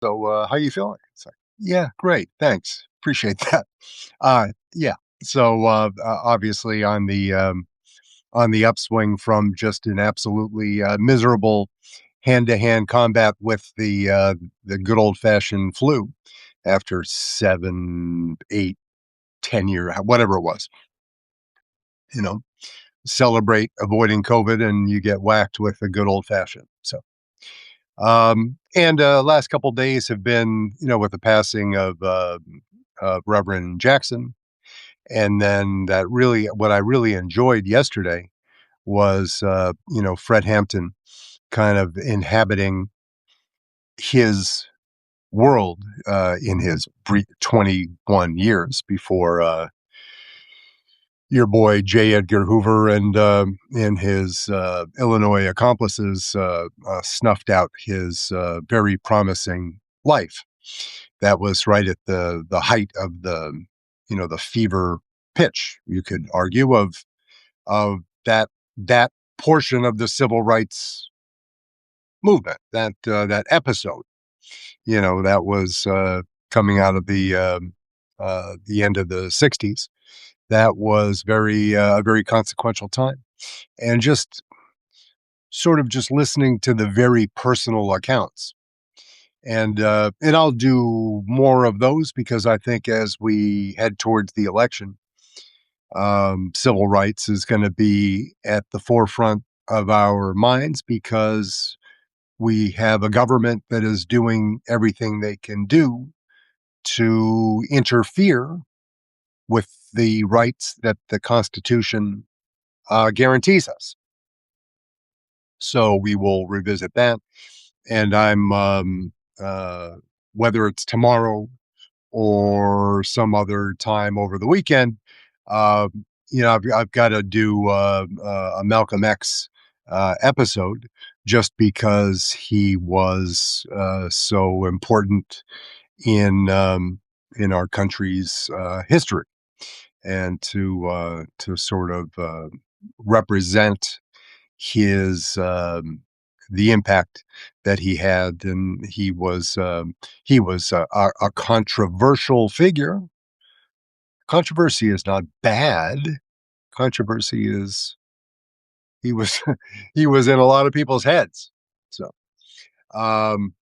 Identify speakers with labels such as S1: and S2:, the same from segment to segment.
S1: So, how you feeling? It's like, yeah, great, thanks, appreciate that. Yeah. So, obviously on the upswing from just an absolutely miserable hand-to-hand combat with the good old fashioned flu after 7, 8, 10 year, whatever it was. You know, celebrate avoiding COVID, and you get whacked with the good old fashioned. So. And last couple days have been, with the passing of Reverend Jackson, and then what I really enjoyed yesterday was, Fred Hampton kind of inhabiting his world in his 21 years before your boy J. Edgar Hoover and his Illinois accomplices snuffed out his very promising life. That was right at the height of the fever pitch, you could argue, of that portion of the civil rights movement, that episode, that was coming out of the end of the '60s. That was a very consequential time, and just sort of just listening to the very personal accounts. And I'll do more of those because I think as we head towards the election, civil rights is going to be at the forefront of our minds because we have a government that is doing everything they can do to interfere with the rights that the Constitution guarantees us. So we will revisit that. And uh, whether it's tomorrow or some other time over the weekend, uh, I've got to do a Malcolm X episode just because he was so important in our country's history, and to sort of represent his the impact that he had, and he was a controversial figure. Controversy is not bad. Controversy is he was he was in a lot of people's heads. So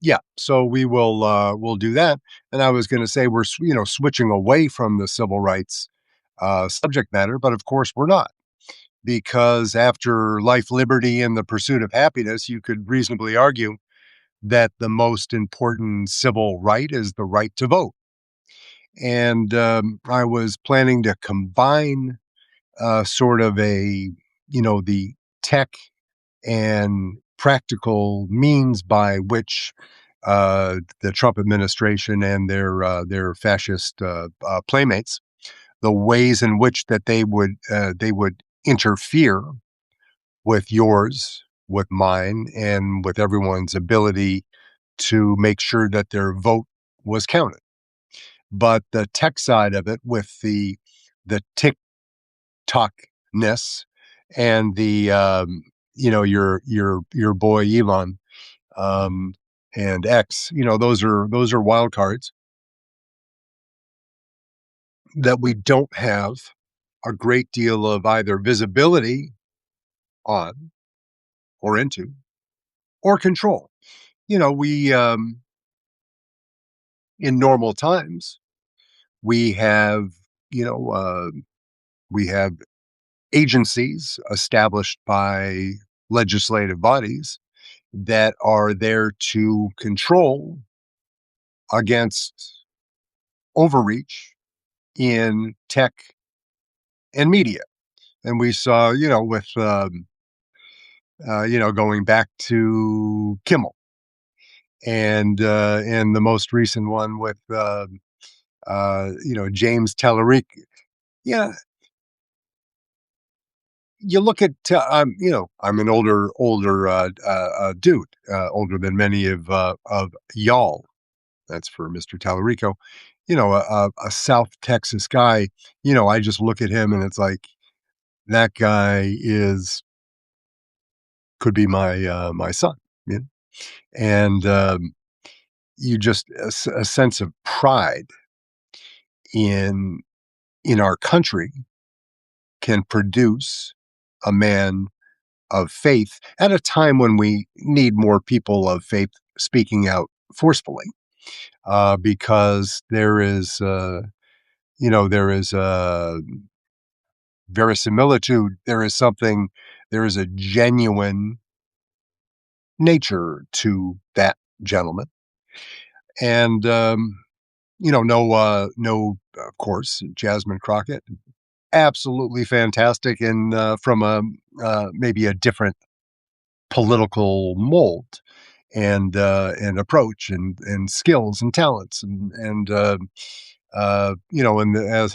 S1: yeah, so we'll do that. And I was going to say we're switching away from the civil rights subject matter, but of course we're not, because after life, liberty, and the pursuit of happiness, you could reasonably argue that the most important civil right is the right to vote. And I was planning to combine sort of the tech and practical means by which the Trump administration and their fascist playmates, the ways in which that they would interfere with yours, with mine, and with everyone's ability to make sure that their vote was counted. But the tech side of it, with the TikTokness and your boy Elon, um, and X, those are wild cards that we don't have a great deal of either visibility on or into or control. We in normal times we have you know we have agencies established by legislative bodies that are there to control against overreach in tech and media. And we saw, with going back to Kimmel, and the most recent one with James Tallarico. Yeah, you look at I'm an older dude, older than many of y'all. That's for Mr. Tallarico. A South Texas guy. I just look at him and it's like that guy is could be my son. You know? And you just a sense of pride in our country can produce a man of faith at a time when we need more people of faith speaking out forcefully, because there is a verisimilitude. There is a genuine nature to that gentleman. And, no, of course, Jasmine Crockett, absolutely fantastic, and from a maybe a different political mold and approach and skills and talents and as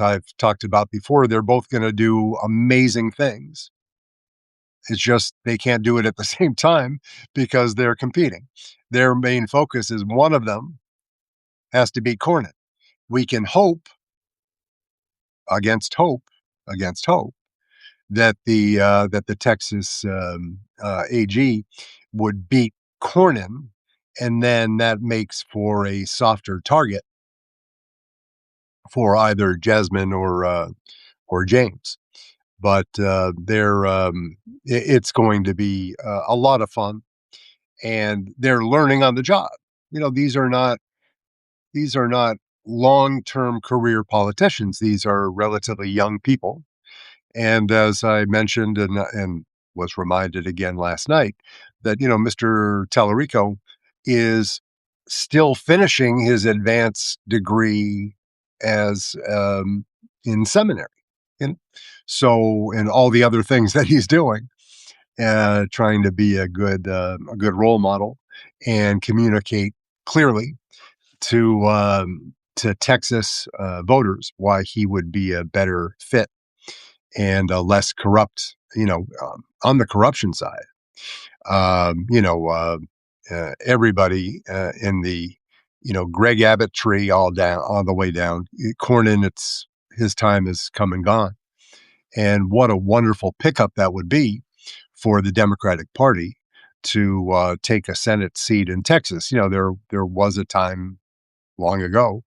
S1: I've talked about before, they're both going to do amazing things. It's just they can't do it at the same time because they're competing. Their main focus is one of them has to beat Cornyn. We can hope against hope against hope that the Texas AG would beat Cornyn, and then that makes for a softer target for either Jasmine or James. But it's going to be a lot of fun, and they're learning on the job. These are not long-term career politicians. These are relatively young people. And as I mentioned and was reminded again last night, that Mr. Tallarico is still finishing his advanced degree as in seminary, and and all the other things that he's doing, trying to be a good role model and communicate clearly to Texas voters why he would be a better fit and less corrupt, on the corruption side. Everybody in the, Greg Abbott tree all the way down. Cornyn, his time is come and gone. And what a wonderful pickup that would be for the Democratic Party to take a Senate seat in Texas. There was a time long ago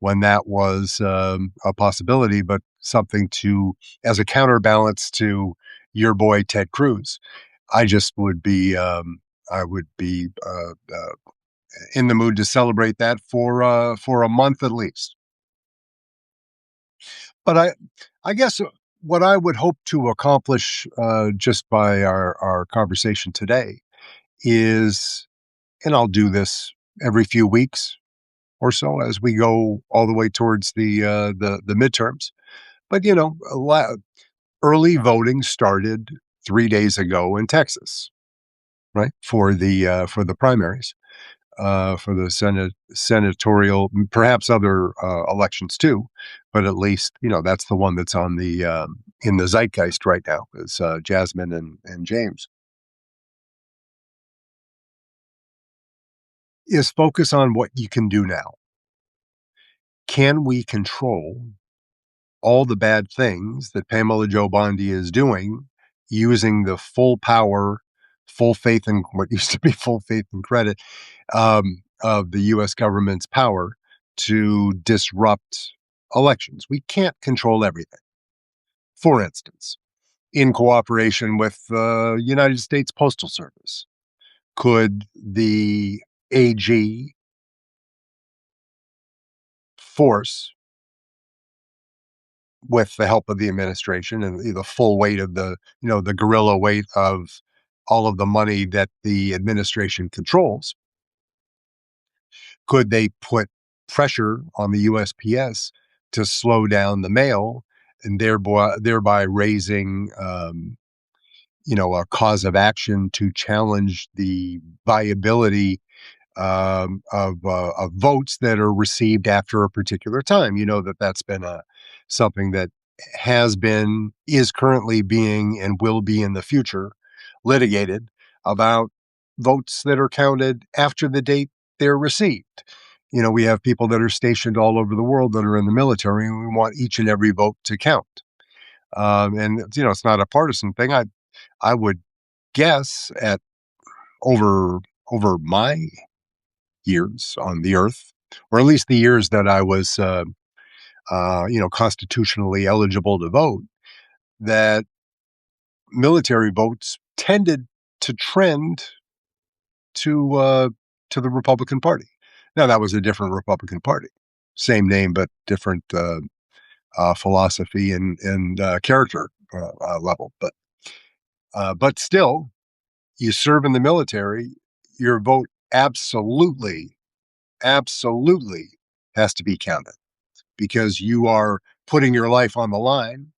S1: when that was a possibility, but something to as a counterbalance to your boy Ted Cruz. I just would be I would be in the mood to celebrate that for a month at least. But I guess what I would hope to accomplish just by our conversation today is, and I'll do this every few weeks or so as we go all the way towards the midterms. But early voting started 3 days ago in Texas, right, for the primaries, for the senatorial, perhaps other elections too, but at least that's the one that's on the in the zeitgeist right now is Jasmine and James. Is focus on what you can do now. Can we control all the bad things that Pamela Joe Bondi is doing using the full power, full faith and what used to be full faith and credit of the US government's power to disrupt elections? We can't control everything. For instance, in cooperation with the United States Postal Service, could the AG force, with the help of the administration and the full weight of the gorilla weight of all of the money that the administration controls, could they put pressure on the USPS to slow down the mail and thereby raising a cause of action to challenge the viability of votes that are received after a particular time? That's been something that has been, is currently being, and will be in the future litigated about votes that are counted after the date they're received. We have people that are stationed all over the world that are in the military, and we want each and every vote to count. And it's not a partisan thing. I would guess at over my years on the earth, or at least the years that I was, constitutionally eligible to vote, that military votes tended to trend to uh, to the Republican Party. Now that was a different Republican Party, same name but different philosophy and character level. But still, you serve in the military, your vote absolutely, absolutely has to be counted because you are putting your life on the line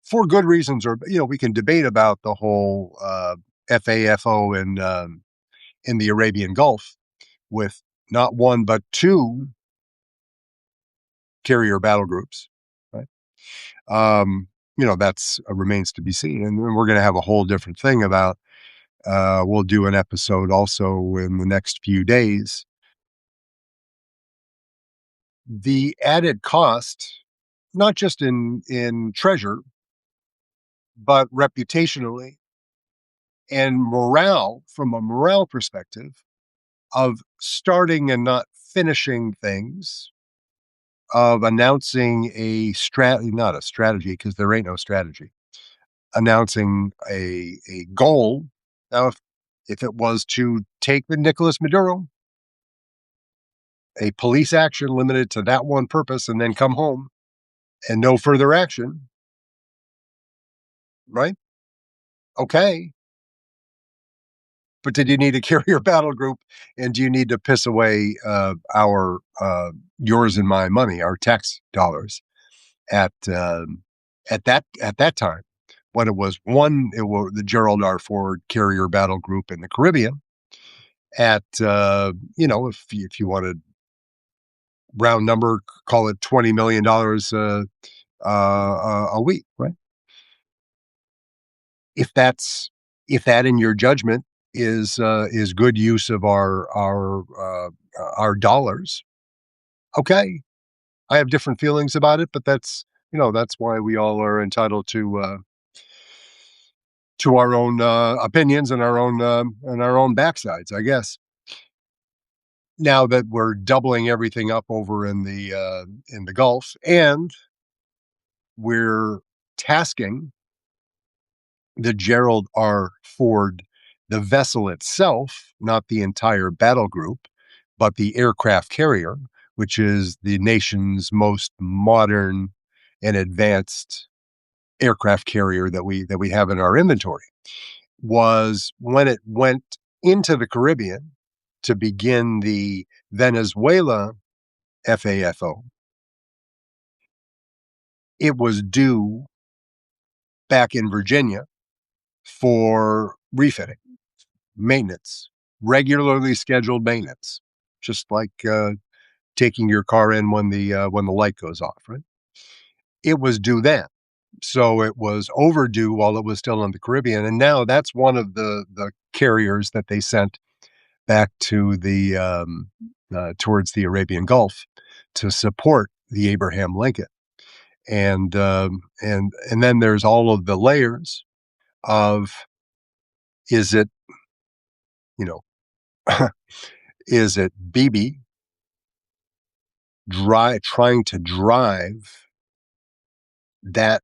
S1: for good reasons. Or we can debate about the whole FAFO in the Arabian Gulf with not one but two carrier battle groups, right? That's remains to be seen, and we're going to have a whole different thing about. We'll do an episode also in the next few days. The added cost, not just in treasure, but reputationally and morale, from a morale perspective, of starting and not finishing things, of announcing not a strategy, because there ain't no strategy, announcing a goal. Now, if it was to take the Nicolas Maduro, a police action limited to that one purpose, and then come home and no further action, right? Okay. But did you need a carrier battle group, and do you need to piss away our yours and my money, our tax dollars, at that time when it was the Gerald R. Ford carrier battle group in the Caribbean at if you wanted round number, call it $20 million a week, right? If that in your judgment is good use of our dollars, okay. I have different feelings about it, but that's why we all are entitled to our own opinions and our own backsides, I guess. Now that we're doubling everything up over in the Gulf, and we're tasking the Gerald R. Ford, the vessel itself, not the entire battle group, but the aircraft carrier, which is the nation's most modern and advanced aircraft carrier that we have in our inventory, was when it went into the Caribbean to begin the Venezuela FAFO. It was due back in Virginia for refitting, maintenance, regularly scheduled maintenance, just like taking your car in when the light goes off, right? It was due then. So it was overdue while it was still in the Caribbean, and now that's one of the carriers that they sent back to the towards the Arabian Gulf to support the Abraham Lincoln. And then there's all of the layers of, is it, you know is it Bibi trying to drive that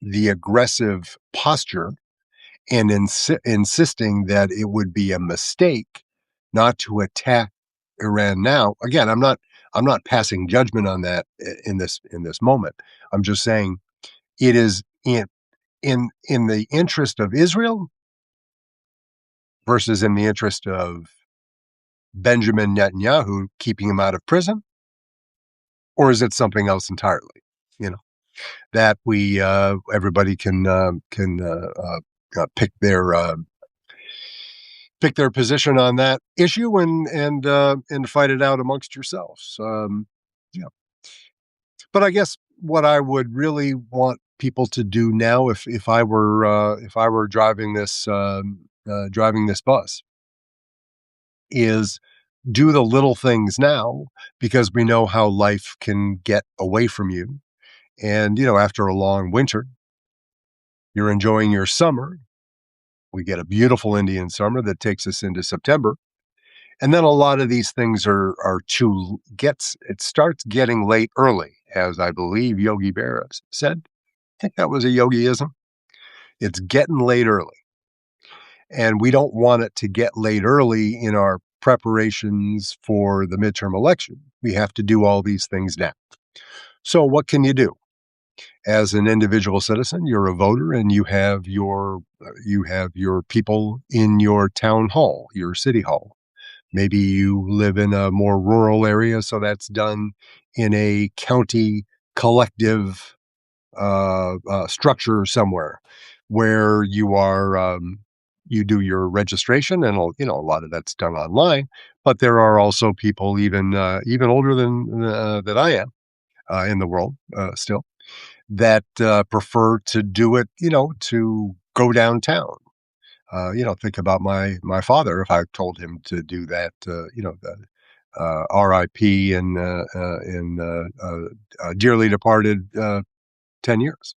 S1: the aggressive posture and insisting that it would be a mistake not to attack Iran now. Again, I'm not passing judgment on that in this moment. I'm just saying it is in the interest of Israel versus in the interest of Benjamin Netanyahu keeping him out of prison, or is it something else entirely? You know that we everybody can pick their position on that issue and fight it out amongst yourselves. Yeah, but I guess what I would really want people to do now, if I were driving this bus, is do the little things now, because we know how life can get away from you. And after a long winter, you're enjoying your summer. We get a beautiful Indian summer that takes us into September. And then a lot of these things are too gets it starts getting late early, as I believe Yogi Berra said. I think that was a yogiism. It's getting late early. And we don't want it to get late early in our preparations for the midterm election. We have to do all these things now. So what can you do? As an individual citizen, you're a voter and you have your people in your town hall, your city hall. Maybe you live in a more rural area, so that's done in a county collective structure somewhere where you do your registration, and a lot of that's done online. But there are also people even older than I am in the world still that prefer to do it, to go downtown. Think about my father. If I told him to do that, the RIP and dearly departed 10 years.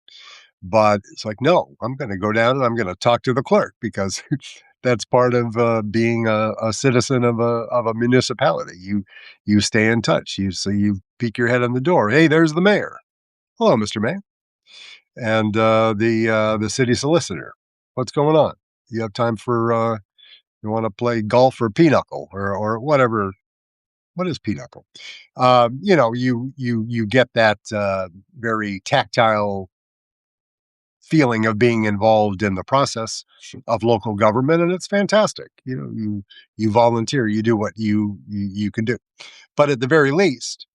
S1: But it's like, no, I'm going to go down and I'm going to talk to the clerk because that's part of being a citizen of a municipality. You stay in touch. You peek your head in the door. Hey, there's the mayor. Hello, Mr. Mayor, and the city solicitor. What's going on? You have time for you want to play golf or pinochle or whatever. What is pinochle? You get that very tactile feeling of being involved in the process of local government, and it's fantastic. You volunteer, you do what you can do. But at the very least,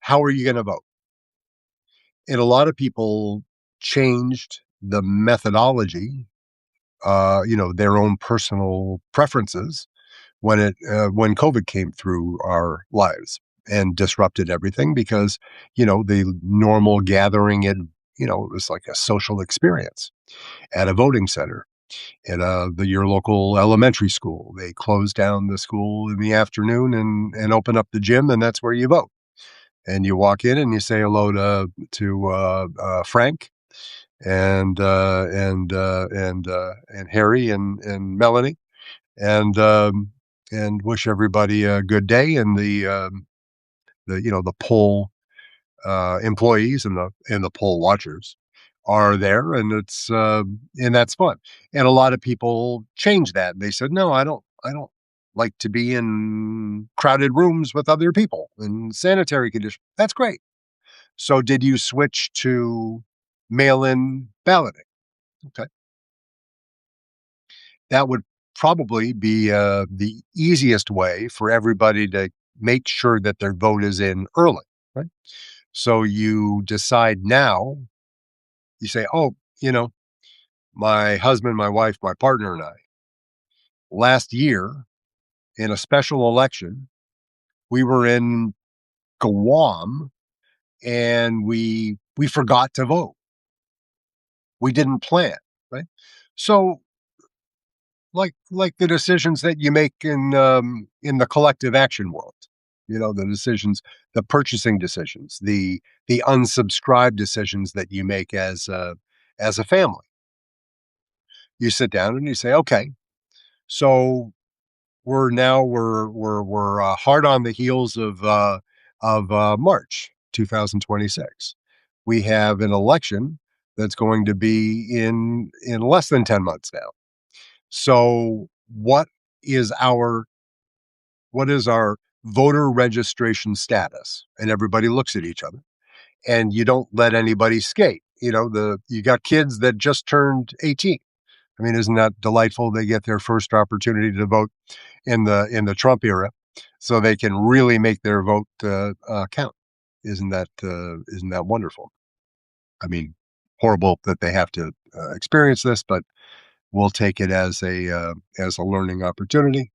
S1: how are you going to vote? And a lot of people changed the methodology, their own personal preferences when COVID came through our lives and disrupted everything because the normal gathering, it was like a social experience at a voting center at your local elementary school. They close down the school in the afternoon and open up the gym, and that's where you vote. And you walk in and you say hello to Frank and Harry and Melanie and wish everybody a good day. And the poll employees and the poll watchers are there, and that's fun. And a lot of people changed that. They said, "No, I don't like to be in crowded rooms with other people in sanitary conditions." That's great. So, did you switch to mail-in balloting? Okay, that would probably be the easiest way for everybody to make sure that their vote is in early, right? So you decide now. You say, "Oh, my husband, my wife, my partner, and I, last year in a special election, we were in Guam and we forgot to vote. We didn't plan, right?" So, like the decisions that you make in the collective action world, the decisions, the purchasing decisions, the unsubscribe decisions that you make as a family. You sit down and you say, "Okay, so we're hard on the heels of March 2026. We have an election that's going to be in less than 10 months now. So is our what is our voter registration status?" And everybody looks at each other, and you don't let anybody skate. You got kids that just turned 18. I mean, isn't that delightful? They get their first opportunity to vote in the Trump era, so they can really make their vote count. Isn't that wonderful? I mean, horrible that they have to experience this, but we'll take it as a learning opportunity.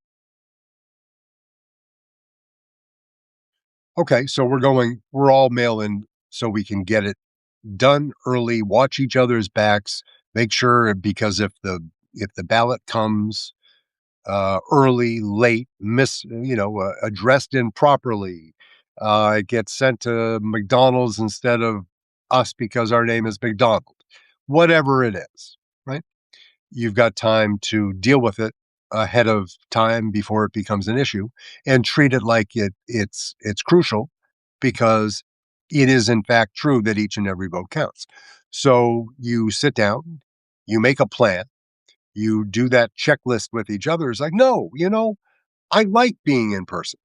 S1: Okay, so we're all mail in so we can get it done early, watch each other's backs, make sure because if the ballot comes early, late, addressed improperly, it gets sent to McDonald's instead of us because our name is McDonald. Whatever it is, right? You've got time to deal with it ahead of time before it becomes an issue and treat it like it's crucial because it is in fact true that each and every vote counts. So you sit down, you make a plan, you do that checklist with each other. It's like, no, I like being in person.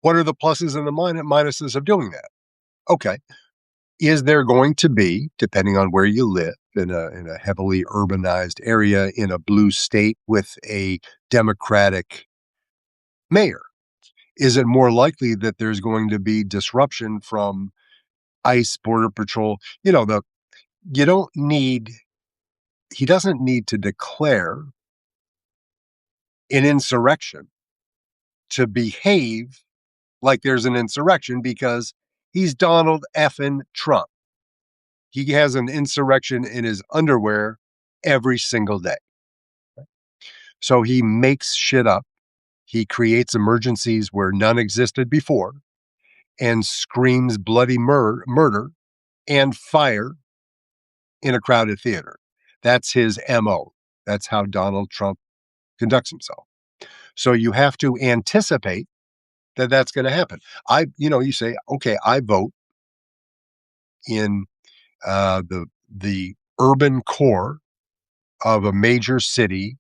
S1: What are the pluses and the minuses of doing that? Okay. Is there going to be, depending on where you live, in a heavily urbanized area in a blue state with a Democratic mayor, is it more likely that there's going to be disruption from ICE, Border Patrol? You don't need he doesn't need to declare an insurrection to behave like there's an insurrection because he's Donald effing Trump. He has an insurrection in his underwear every single day. So he makes shit up. He creates emergencies where none existed before and screams bloody murder and fire in a crowded theater. That's his MO. That's how Donald Trump conducts himself. So you have to anticipate that that's going to happen. You say, okay, I vote in the urban core of a major city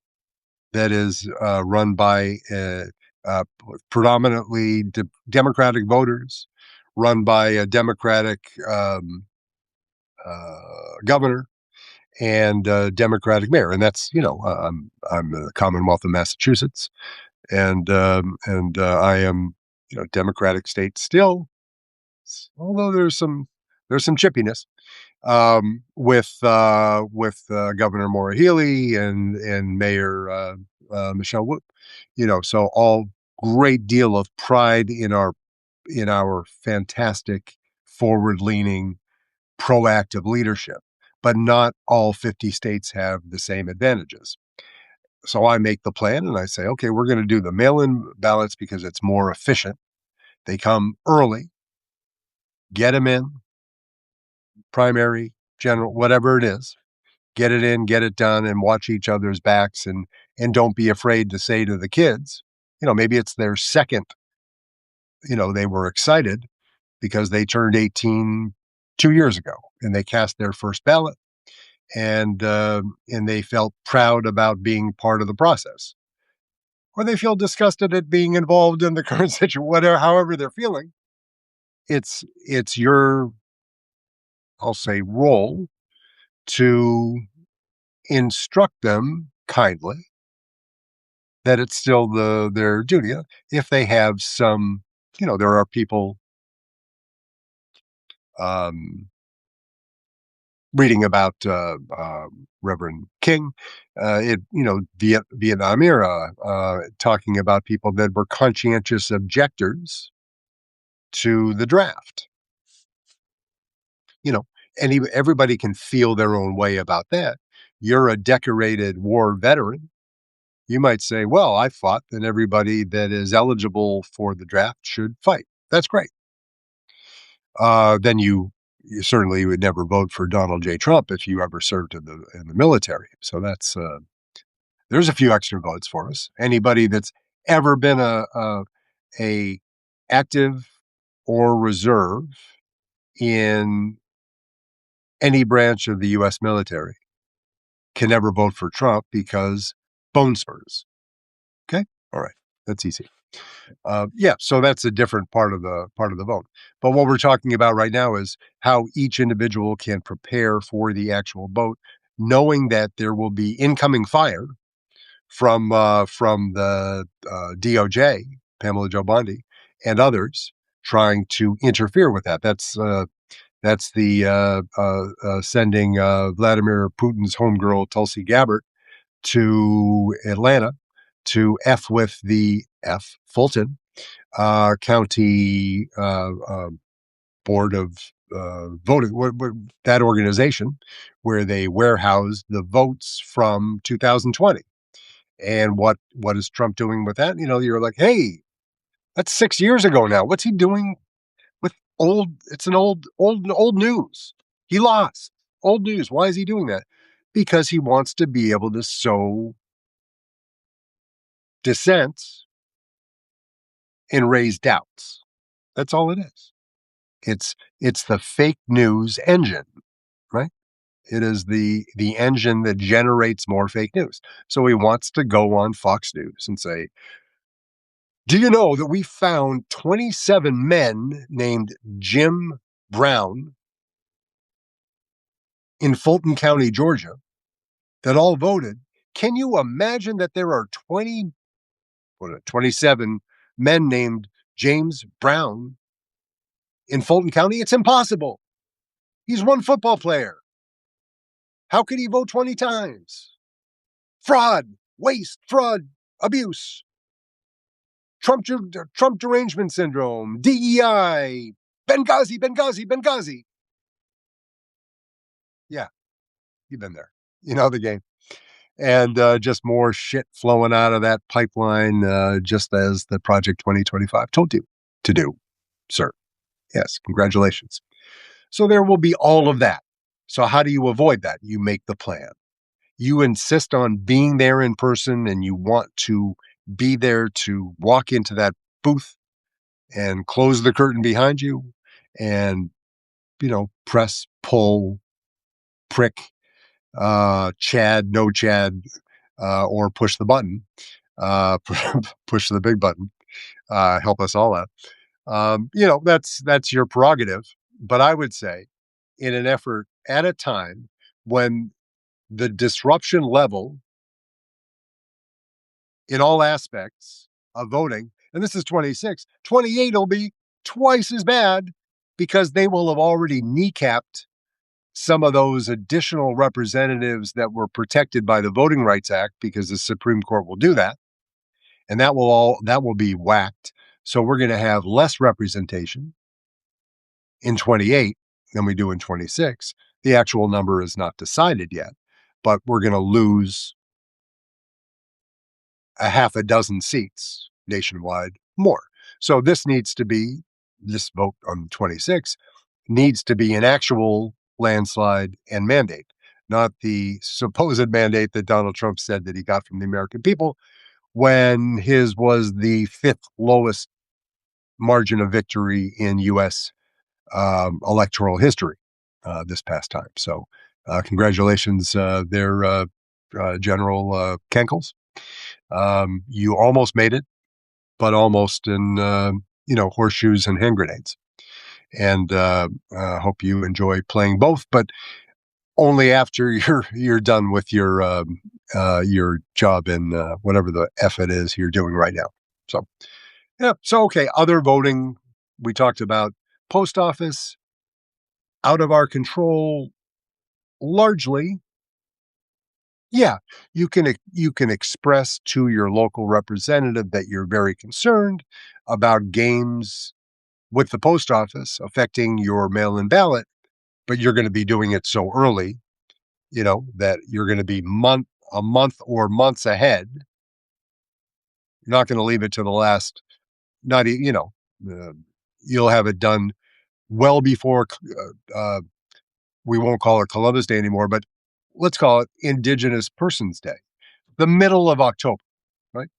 S1: that is run by uh, predominantly Democratic voters, run by a Democratic governor and Democratic mayor, and that's I'm the Commonwealth of Massachusetts, and I am Democratic state still, although there's some chippiness with Governor Maura Healey and Mayor Michelle Wu. So all great deal of pride in our fantastic, forward-leaning, proactive leadership. But not all 50 states have the same advantages. So I make the plan and I say, okay, we're going to do the mail-in ballots because it's more efficient. They come early, get them in, primary, general, whatever it is, get it in, get it done, and watch each other's backs, and don't be afraid to say to the kids, maybe it's their second, they were excited because they turned 18 2 years ago and they cast their first ballot, and they felt proud about being part of the process, or they feel disgusted at being involved in the current situation, whatever, however they're feeling. It's your, I'll say, role to instruct them kindly that it's still their duty. If they have some, there are people um, reading about Reverend King, Vietnam era, talking about people that were conscientious objectors to the draft. You know, everybody can feel their own way about that. You're a decorated war veteran. You might say, well, I fought, and everybody that is eligible for the draft should fight. That's great. Then you certainly would never vote for Donald J. Trump if you ever served in the military. So there's a few extra votes for us. Anybody that's ever been a active or reserve in any branch of the U.S. military can never vote for Trump because bone spurs. Okay, all right, that's easy. Yeah, so that's a different part of the vote. But what we're talking about right now is how each individual can prepare for the actual vote, knowing that there will be incoming fire from the DOJ, Pamela Joe Bondi, and others trying to interfere with that. That's the sending Vladimir Putin's homegirl Tulsi Gabbard to Atlanta to F with the Fulton County Board of Voting, that organization where they warehouse the votes from 2020. And what is Trump doing with that? You're like, hey, that's 6 years ago now. What's he doing with old? It's an old news. He lost. Old news. Why is he doing that? because he wants to be able to sow dissent and raise doubts. That's all it is. It's the fake news engine, right? It is the engine that generates more fake news. So he wants to go on Fox News and say, "Do you know that we found 27 men named Jim Brown in Fulton County, Georgia, that all voted? Can you imagine that there are 27 men named James Brown in Fulton County? It's impossible. He's one football player. How could he vote 20 times? Fraud, waste, fraud, abuse, Trump derangement syndrome, DEI, Benghazi, Benghazi, Benghazi." Yeah, you've been there. You know the game. And just more shit flowing out of that pipeline, just as the Project 2025 told you to do, sir. Yes, congratulations. So there will be all of that. So how do you avoid that? You make the plan. You insist on being there in person, and you want to be there to walk into that booth and close the curtain behind you and, press, pull, prick, Chad, no Chad, or push the button, uh, push the big button, help us all out. That's your prerogative. But I would say, in an effort at a time when the disruption level in all aspects of voting, and this is 26, 28 will be twice as bad because they will have already kneecapped some of those additional representatives that were protected by the Voting Rights Act, because the Supreme Court will do that. And that will be whacked. So we're going to have less representation in 28 than we do in 26. The actual number is not decided yet, but we're going to lose a half a dozen seats nationwide more. So this vote on 26 needs to be an actual landslide and mandate, not the supposed mandate that Donald Trump said that he got from the American people, when his was the fifth lowest margin of victory in U.S. Electoral history this past time. So congratulations there, General Kenkles. You almost made it, but almost in, horseshoes and hand grenades. And hope you enjoy playing both, but only after you're done with your job in whatever the F it is you're doing right now. So, yeah. So, okay. Other voting, we talked about post office, out of our control, largely. Yeah, you can express to your local representative that you're very concerned about games with the post office affecting your mail-in ballot, but you're going to be doing it so early, that you're going to be a month or months ahead. You're not going to leave it to the last. Not uh, you'll have it done well before. We won't call it Columbus Day anymore, but let's call it Indigenous Persons Day, the middle of October, right?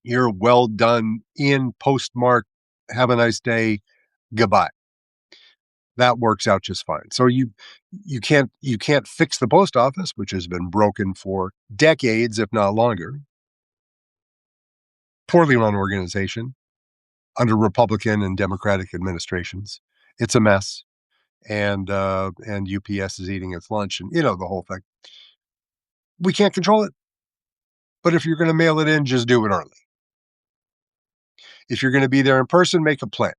S1: You're well done in, postmark. Have a nice day. Goodbye. That works out just fine. So you can't fix the post office, which has been broken for decades, if not longer. Poorly run organization under Republican and Democratic administrations. It's a mess. And UPS is eating its lunch, and the whole thing. We can't control it. But if you're going to mail it in, just do it early. If you're going to be there in person, make a plan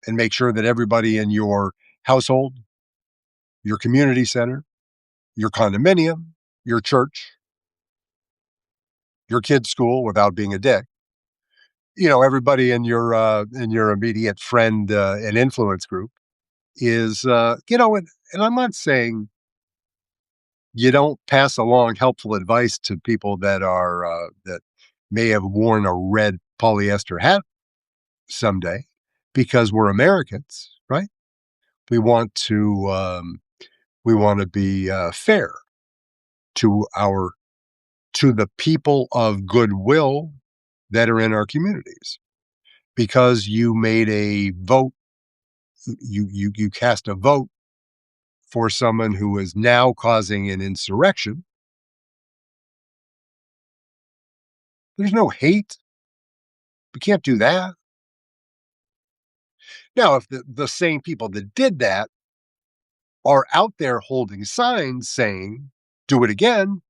S1: and make sure that everybody in your household, your community center, your condominium, your church, your kid's school, without being a dick, everybody in your immediate friend and influence group is, and I'm not saying you don't pass along helpful advice to people that may have worn a red polyester hat someday, because we're Americans, right? We want to be fair to our to the people of goodwill that are in our communities because you made a vote, you cast a vote for someone who is now causing an insurrection. There's no hate. We can't do that. Now, if the same people that did that are out there holding signs saying, do it again,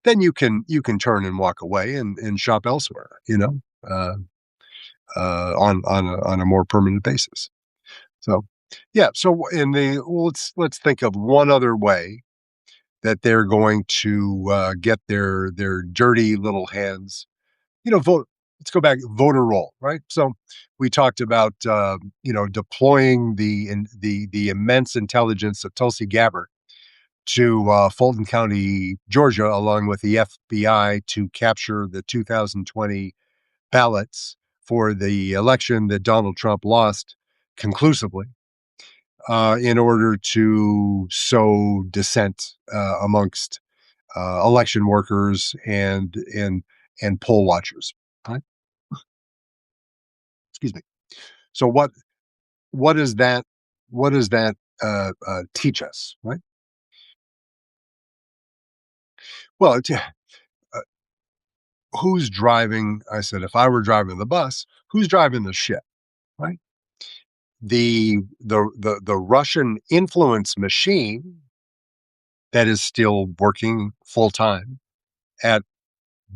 S1: then you can turn and walk away and shop elsewhere, uh, on a more permanent basis. So, yeah. So let's think of one other way that they're going to get their dirty little hands. Vote. Let's go back. Voter roll, right? So we talked about deploying the immense intelligence of Tulsi Gabbard to Fulton County, Georgia, along with the FBI to capture the 2020 ballots for the election that Donald Trump lost conclusively, in order to sow dissent amongst election workers and poll watchers. Right? Excuse me. So what does that what does that teach us? Right. Well, who's driving? I said, if I were driving the bus, who's driving the ship? Right. The Russian influence machine that is still working full time at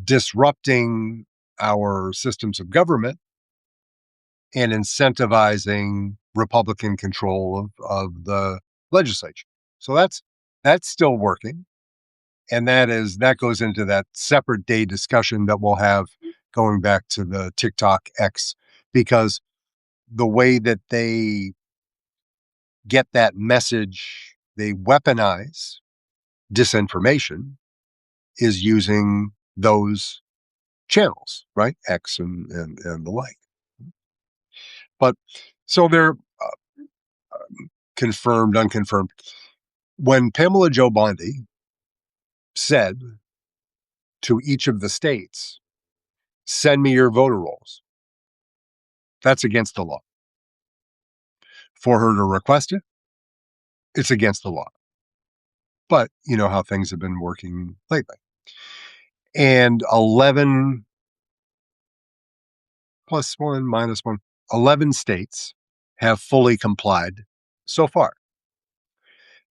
S1: disrupting our systems of government and incentivizing Republican control of the legislature. So that's still working. And that goes into that separate day discussion that we'll have going back to the TikTok X, because the way that they get that message, they weaponize disinformation is using those channels, right? X and the like. But so they're confirmed, unconfirmed. When Pamela Joe Bondi said to each of the states, send me your voter rolls, that's against the law. For her to request it, it's against the law. But you know how things have been working lately. And 11 plus one minus one, 11 states have fully complied so far.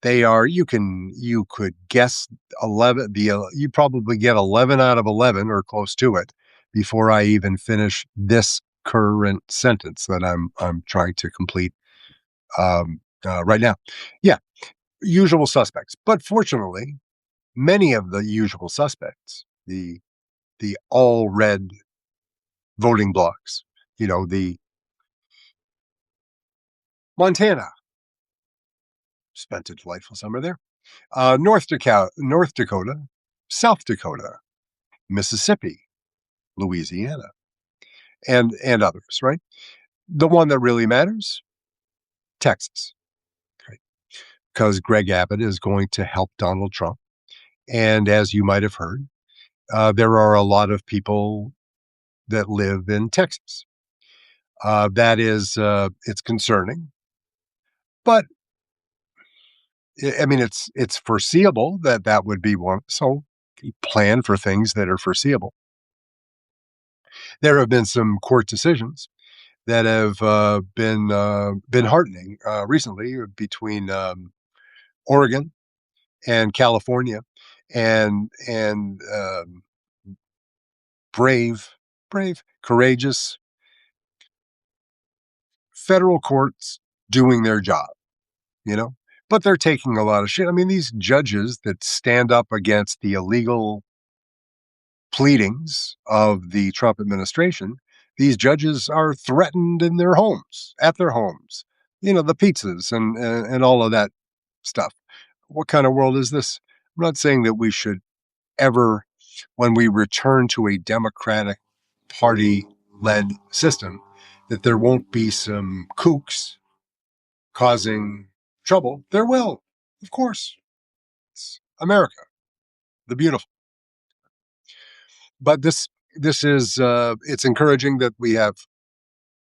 S1: They are, you could guess 11, you probably get 11 out of 11 or close to it before I even finish this current sentence that I'm trying to complete right now. Yeah, usual suspects. But fortunately, many of the usual suspects, the all red voting blocks, the Montana, spent a delightful summer there. North Dakota, South Dakota, Mississippi, Louisiana, and others, right? The one that really matters, Texas, right? Because Greg Abbott is going to help Donald Trump. And as you might have heard, there are a lot of people that live in Texas. That is, it's concerning, but I mean, it's foreseeable that that would be one. So plan for things that are foreseeable. There have been some court decisions that have been heartening recently between Oregon and California, and brave, courageous federal courts doing their job, you know. But they're taking a lot of shit. I mean, these judges that stand up against the illegal pleadings of the Trump administration, these judges are threatened in their homes, at their homes, the pizzas and all of that stuff. What kind of world is this? I'm not saying that we should ever, when we return to a Democratic Party led system, that there won't be some kooks causing trouble. There will, of course. It's America. the beautiful. But this is it's encouraging that we have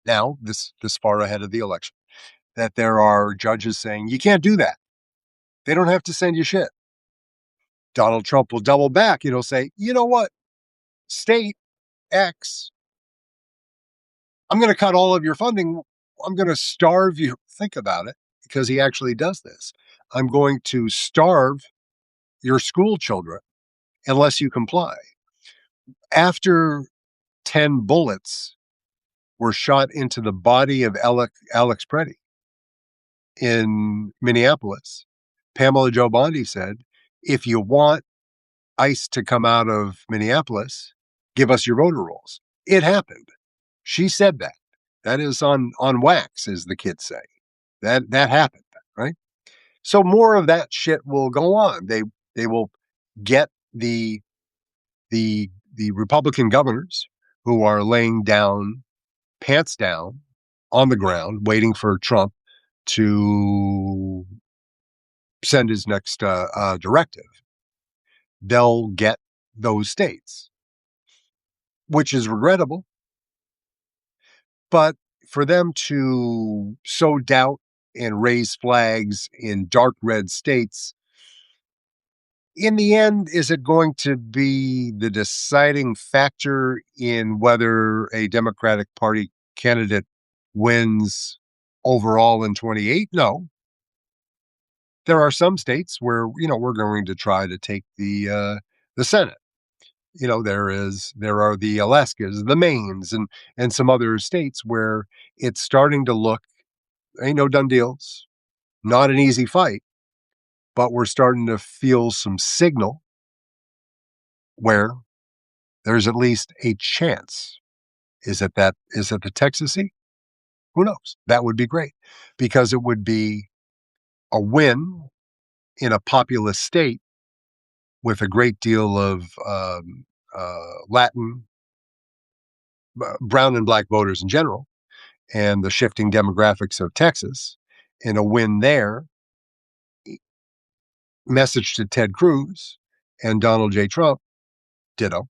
S1: now this far ahead of the election that there are judges saying you can't do that. They don't have to send you shit. Donald Trump will double back. He'll say, you know what, state X, I'm going to cut all of your funding. I'm going to starve you. Think about it, because he actually does this. I'm going to starve your school children unless you comply. After 10 bullets were shot into the body of Alex Preddy in Minneapolis, Pamela Jo Bondi said, if you want ICE to come out of Minneapolis, give us your voter rolls. It happened. She said that. That is on wax, as the kids say. That happened, right? So more of that shit will go on. They will get the Republican governors who are laying down, pants down, on the ground, waiting for Trump to send his next directive. They'll get those states, which is regrettable. But for them to sow doubt and raise flags in dark red states, in the end, is it going to be the deciding factor in whether a Democratic Party candidate wins overall in 28? No. There are some states where, we're going to try to take the Senate. There are the Alaskas, the Maines, and some other states where it's starting to look, ain't no done deals, not an easy fight, but we're starting to feel some signal where there's at least a chance. Is it the Texas-y? Who knows? That would be great, because it would be a win in a populous state with a great deal of Latin, brown and black voters in general, and the shifting demographics of Texas, and a win there. Message to Ted Cruz and Donald J. Trump, ditto.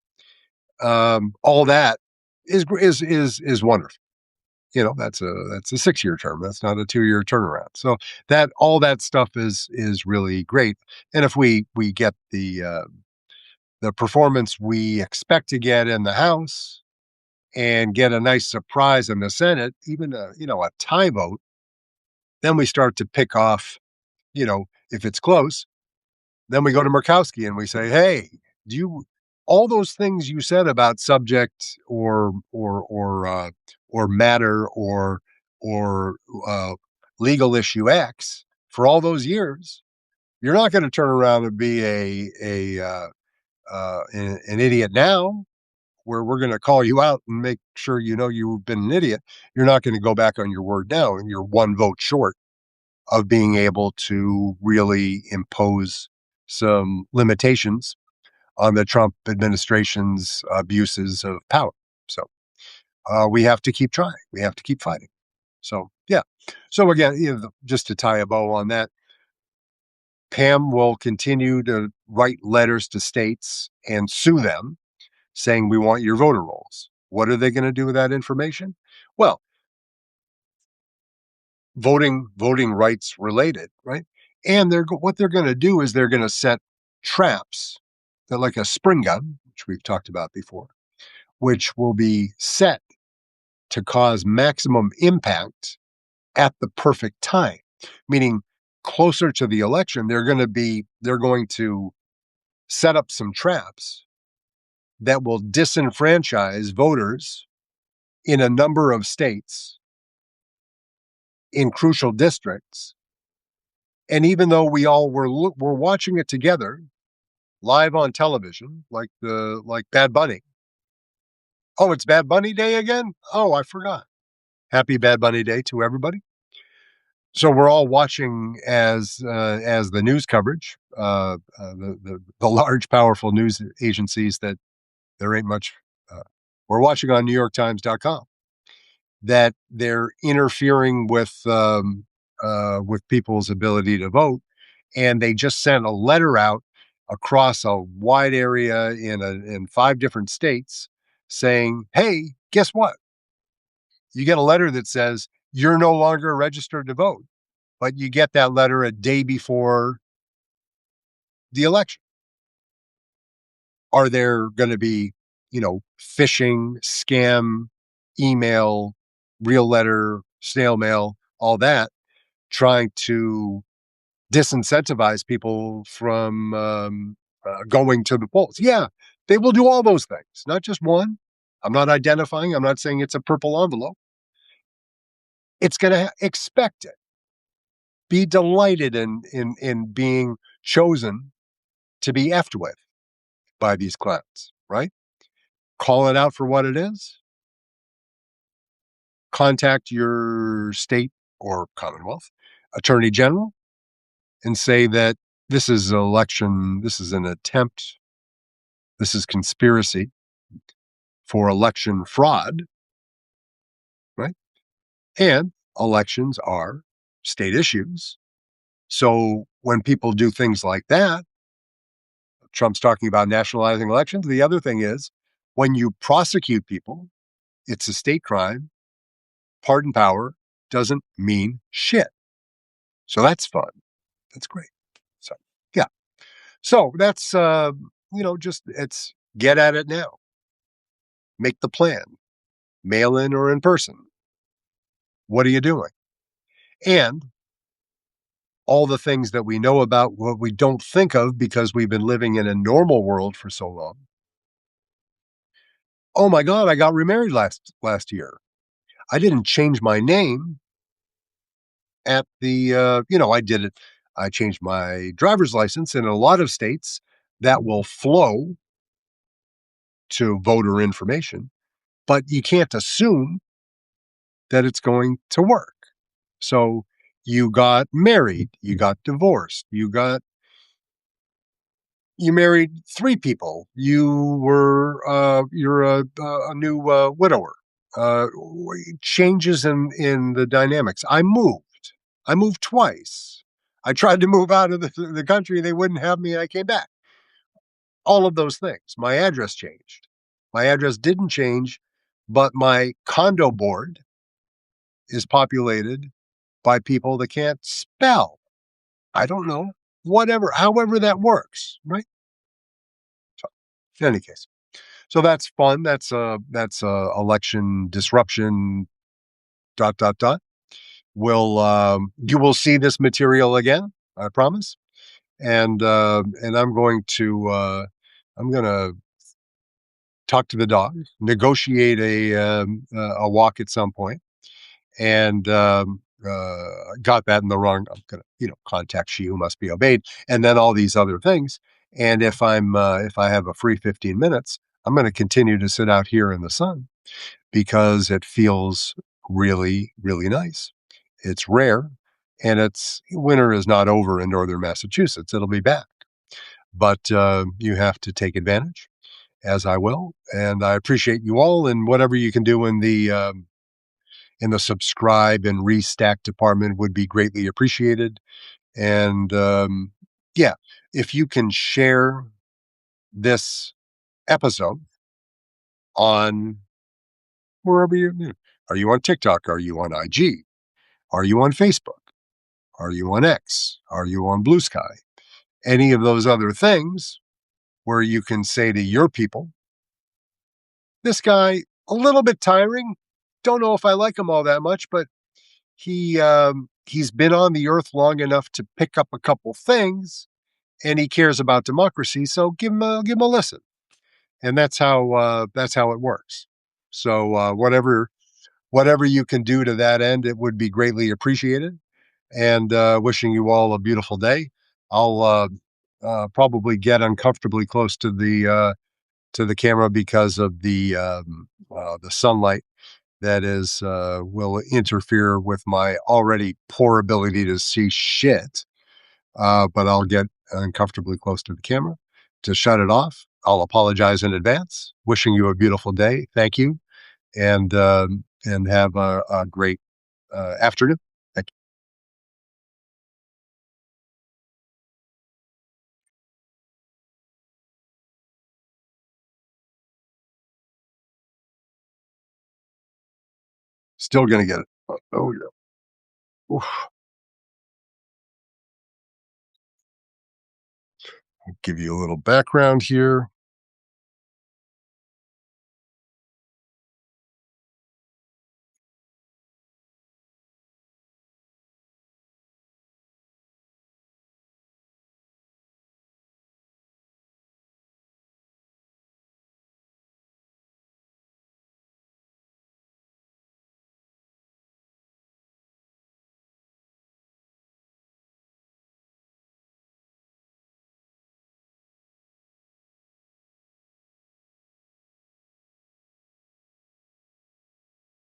S1: All that is wonderful. That's a 6-year term. That's not a 2-year turnaround. So that all that stuff is really great. And if we get the performance we expect to get in the House and get a nice surprise in the Senate, even a tie vote, then we start to pick off, if it's close, then we go to Murkowski and we say, hey, do you, all those things you said about subject or matter or legal issue X for all those years, you're not going to turn around and be an idiot now, where we're going to call you out and make sure you've been an idiot. You're not going to go back on your word now, and you're one vote short of being able to really impose some limitations on the Trump administration's abuses of power. So we have to keep trying. We have to keep fighting. So, yeah. So again, just to tie a bow on that, Pam will continue to write letters to states and sue them, saying, we want your voter rolls. What are they going to do with that information? Well, voting rights related, right? And what they're going to do is they're going to set traps that, like a spring gun, which we've talked about before, which will be set to cause maximum impact at the perfect time. Meaning, closer to the election, they're going to set up some traps that will disenfranchise voters in a number of states in crucial districts. And even though we all were watching it together live on television, like Bad Bunny. Oh, it's Bad Bunny Day again? Oh, I forgot. Happy Bad Bunny Day to everybody. So we're all watching as the news coverage, the large, powerful news agencies that there ain't much. We're watching on NewYorkTimes.com that they're interfering with people's ability to vote, and they just sent a letter out across a wide area in 5 different states saying, "Hey, guess what? You get a letter that says you're no longer registered to vote," but you get that letter a day before the election. Are there gonna be, phishing, scam, email, real letter, snail mail, all that, trying to disincentivize people from, going to the polls? Yeah, they will do all those things, not just one. I'm not identifying, I'm not saying it's a purple envelope. It's gonna expect it. Be delighted in being chosen to be effed with by these clowns, right? Call it out for what it is. Contact your state or Commonwealth Attorney General and say that this is an election, this is an attempt, this is conspiracy for election fraud, right? And elections are state issues. So when people do things like that, Trump's talking about nationalizing elections. The other thing is when you prosecute people, it's a state crime. Pardon power doesn't mean shit. So that's fun. That's great. So, yeah. So that's, just it's get at it now. Make the plan, mail in or in person. What are you doing? And all the things that we know about what we don't think of because we've been living in a normal world for so long. Oh my God, I got remarried last year. I didn't change my name at the, I did it. I changed my driver's license in a lot of states that will flow to voter information, but you can't assume that it's going to work. So you got married, you got divorced, you married 3 people, you're a new widower. Changes in the dynamics. I moved twice. I tried to move out of the country, they wouldn't have me, and I came back. All of those things. My address changed. My address didn't change, but my condo board is populated by people that can't spell. I don't know. Whatever, however that works, right? So, in any case, so that's fun. That's election disruption. Dot dot dot. You will see this material again. I promise. And I'm going to talk to the dog, negotiate a walk at some point, and got that in the wrong. I'm gonna, contact she who must be obeyed, and then all these other things. And if I have a free 15 minutes, I'm going to continue to sit out here in the sun because it feels really, really nice. It's rare, and it's winter is not over in northern Massachusetts. It'll be back, but you have to take advantage, as I will. And I appreciate you all, and whatever you can do in the subscribe and restack department would be greatly appreciated. And yeah, if you can share this episode on wherever are you on TikTok? Are you on IG? Are you on Facebook? Are you on X? Are you on Blue Sky? Any of those other things where you can say to your people, this guy, a little bit tiring. Don't know if I like him all that much, but he's been on the earth long enough to pick up a couple things, and he cares about democracy. So give him a listen, and that's how it works. So whatever you can do to that end, it would be greatly appreciated. And wishing you all a beautiful day. I'll probably get uncomfortably close to the camera because of the sunlight that is will interfere with my already poor ability to see shit. But I'll get uncomfortably close to the camera to shut it off. I'll apologize in advance. Wishing you a beautiful day. Thank you, and have a great afternoon. Thank you. Still gonna get it. Oh, yeah. Oof. Give you a little background here.